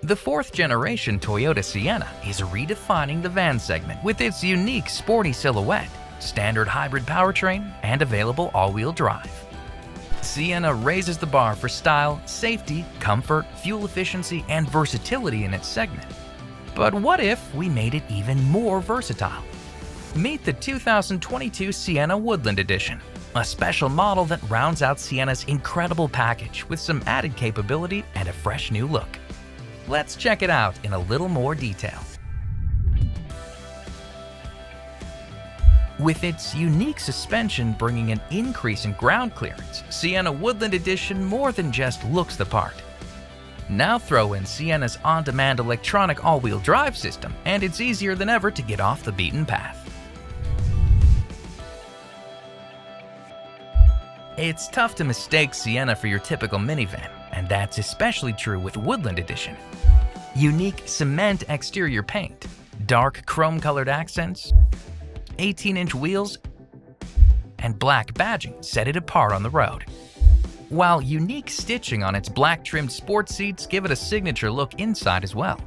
The fourth-generation Toyota Sienna is redefining the van segment with its unique sporty silhouette, standard hybrid powertrain, and available all-wheel drive. Sienna raises the bar for style, safety, comfort, fuel efficiency, and versatility in its segment. But what if we made it even more versatile? Meet the 2022 Sienna Woodland Edition, a special model that rounds out Sienna's incredible package with some added capability and a fresh new look. Let's check it out in a little more detail. With its unique suspension bringing an increase in ground clearance, Sienna Woodland Edition more than just looks the part. Now throw in Sienna's on-demand electronic all-wheel drive system, and it's easier than ever to get off the beaten path. It's tough to mistake Sienna for your typical minivan, and that's especially true with Woodland Edition. Unique cement exterior paint, dark chrome-colored accents, 18-inch wheels, and black badging set it apart on the road. While unique stitching on its black-trimmed sports seats give it a signature look inside as well.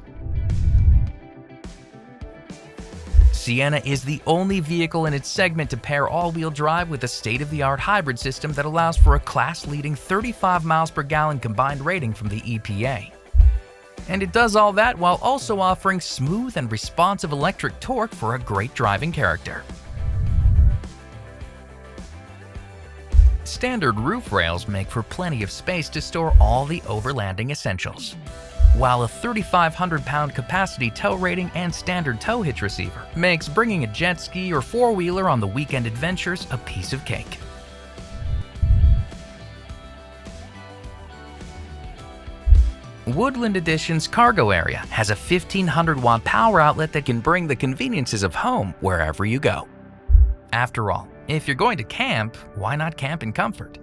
Sienna is the only vehicle in its segment to pair all-wheel drive with a state-of-the-art hybrid system that allows for a class-leading 35 miles per gallon combined rating from the EPA. And it does all that while also offering smooth and responsive electric torque for a great driving character. Standard roof rails make for plenty of space to store all the overlanding essentials, while a 3,500-pound capacity tow rating and standard tow hitch receiver makes bringing a jet ski or four-wheeler on the weekend adventures a piece of cake. Woodland Edition's cargo area has a 1,500-watt power outlet that can bring the conveniences of home wherever you go. After all, if you're going to camp, why not camp in comfort?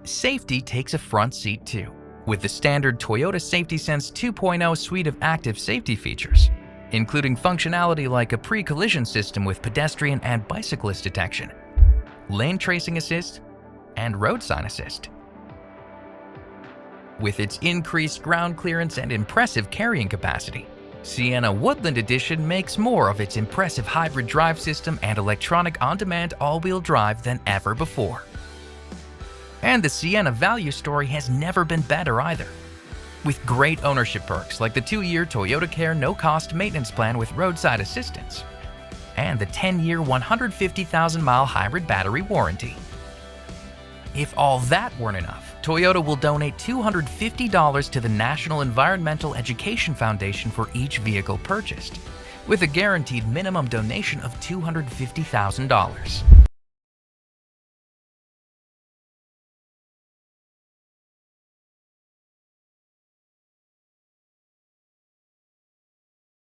Safety takes a front seat too, with the standard Toyota Safety Sense 2.0 suite of active safety features, including functionality like a pre-collision system with pedestrian and bicyclist detection, lane tracing assist, and road sign assist. With its increased ground clearance and impressive carrying capacity, Sienna Woodland Edition makes more of its impressive hybrid drive system and electronic on-demand all-wheel drive than ever before. And the Sienna value story has never been better either. With great ownership perks like the 2-year Toyota Care no-cost maintenance plan with roadside assistance, and the 10-year 150,000-mile hybrid battery warranty. If all that weren't enough, Toyota will donate $250 to the National Environmental Education Foundation for each vehicle purchased, with a guaranteed minimum donation of $250,000.